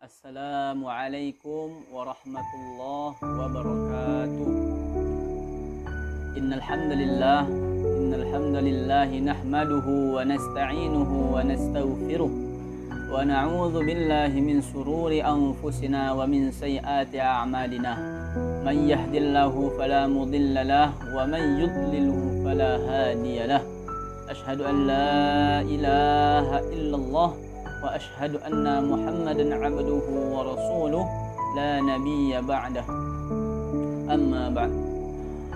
Assalamualaikum warahmatullahi wabarakatuh. Innal hamdalillah nahmaduhu wa nasta'inuhu wa nastaghfiruh wa na'udzu billahi min shururi anfusina wa min sayyiati a'malina. Man yahdihillahu fala mudilla lahu wa man yudlilhu fala hadiyalah. Asyhadu an la ilaha illallah wa ashhadu anna Muhammadan abduhu wa rasuluh la nabiyya ba'dah. Amma ba'd.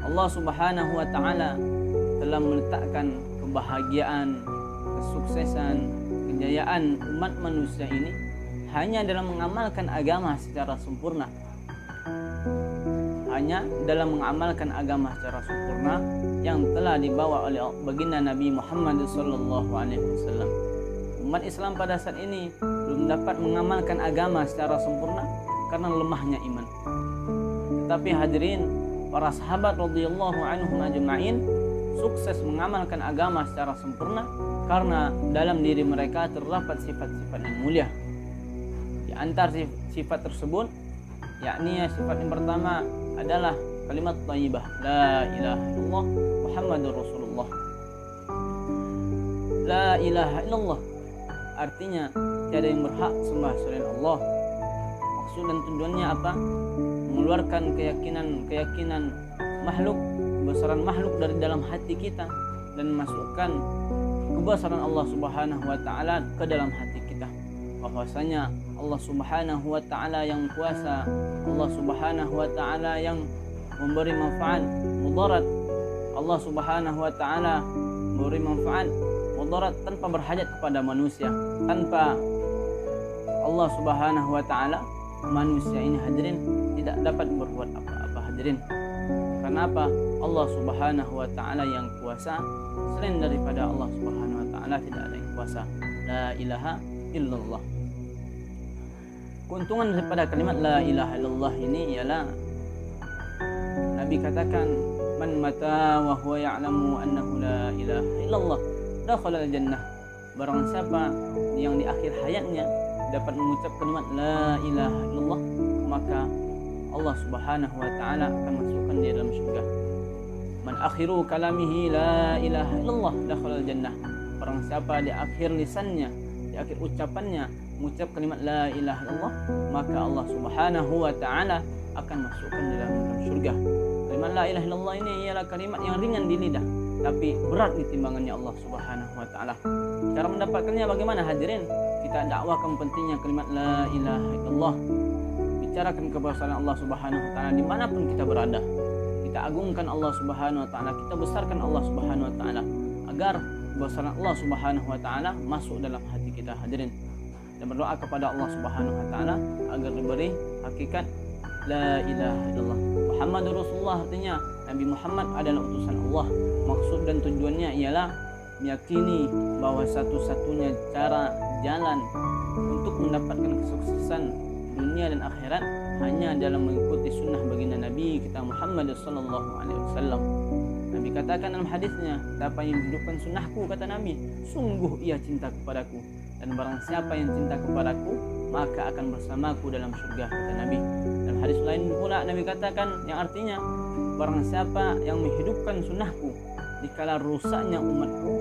Allah Subhanahu wa taala telah meletakkan kebahagiaan, kesuksesan, kejayaan umat manusia ini hanya dalam mengamalkan agama secara sempurna. Hanya dalam mengamalkan agama secara sempurna yang telah dibawa oleh baginda Nabi Muhammad sallallahu alaihi wasallam. Umat Islam pada saat ini belum dapat mengamalkan agama secara sempurna karena lemahnya iman. Tetapi hadirin, para sahabat radhiyallahu anhum ajma'in sukses mengamalkan agama secara sempurna karena dalam diri mereka terdapat sifat-sifat yang mulia. Di antara sifat tersebut, yakni sifat yang pertama adalah kalimat thayyibah, la ilaha illallah Muhammadur Rasulullah. La ilaha illallah artinya tiada yang berhak sembah selain Allah. Maksud dan tujuannya apa? Mengeluarkan keyakinan makhluk, kebesaran makhluk dari dalam hati kita dan memasukkan kebesaran Allah Subhanahu wa taala ke dalam hati kita. Bahwasanya Allah Subhanahu wa taala yang kuasa, Allah Subhanahu wa taala yang memberi manfaat mudarat, Allah Subhanahu wa taala memberi manfaat mudarat tanpa berhajat kepada manusia. Tanpa Allah Subhanahu wa taala, manusia ini hadirin tidak dapat berbuat apa-apa hadirin. Karena apa? Allah Subhanahu wa taala yang kuasa, selain daripada Allah Subhanahu wa taala tidak ada yang kuasa. La ilaha illallah. Keuntungan daripada kalimat la ilaha illallah ini ialah Nabi katakan, man mata wa huwa ya'lamu annahu la ilaha illallah dakhala al-jannah. Barang siapa yang di akhir hayatnya dapat mengucap kalimat la ilaha illallah, maka Allah Subhanahu wa taala akan masukkan dia dalam surga. Man akhiru kalamihi la ilaha illallah dakhala al-jannah. Barang siapa di akhir lisannya, di akhir ucapannya mengucap kalimat la ilaha illallah, maka Allah Subhanahu wa taala akan masukkan dia dalam surga. Kalimat la ilaha illallah ini ialah kalimat yang ringan di lidah, tapi berat di timbangannya Allah Subhanahu wa taala. Cara mendapatkannya bagaimana hadirin? Kita dakwakan pentingnya kalimat la ilaha illallah. Bicarakan kebesaran Allah Subhanahu wa taala dimanapun kita berada. Kita agungkan Allah Subhanahu wa taala, kita besarkan Allah Subhanahu wa taala agar kebesaran Allah Subhanahu wa taala masuk dalam hati kita hadirin. Dan berdoa kepada Allah Subhanahu wa taala agar diberi hakikat la ilaha illallah. Muhammadur Rasulullah artinya Nabi Muhammad adalah utusan Allah. Maksud dan tujuannya ialah meyakini bahwa satu-satunya cara jalan untuk mendapatkan kesuksesan dunia dan akhirat hanya dalam mengikuti sunnah baginda Nabi kita Muhammad sallallahu alaihi wasallam. Nabi katakan dalam hadisnya, siapa yang hidupkan sunnahku, kata Nabi, sungguh ia cinta kepadaku, dan barang siapa yang cinta kepadaku maka akan bersamaku dalam surga, kata Nabi. Dan hadis lain pula Nabi katakan yang artinya, barang siapa yang menghidupkan sunnahku dikala rusaknya umatku,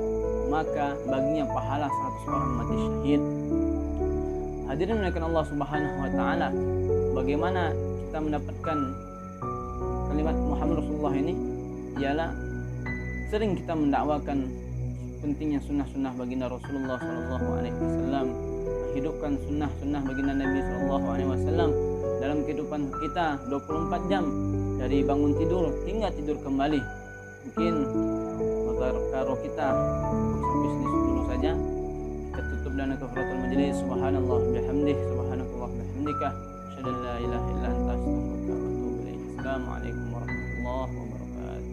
maka baginya pahala 100 orang mati syahid. Hadirin melihatkan Allah Subhanahu wa taala, bagaimana kita mendapatkan kalimat Muhammad Rasulullah ini ialah sering kita mendakwakan pentingnya sunnah-sunnah baginda Rasulullah sallallahu alaihi wasallam, menghidupkan sunnah-sunnah baginda Nabi sallallahu alaihi wasallam dalam kehidupan kita 24 jam, dari bangun tidur hingga tidur kembali. Mungkin kalau kita sampai sini dulu saja, kita tutup dengan kafaratul majlis. Subhanallah bihamdih, subhanakallah bihamdika, asyhadu an la ilaha illa anta, astaghfiruka wa atubu ilaik. Assalamualaikum warahmatullahi wabarakatuh.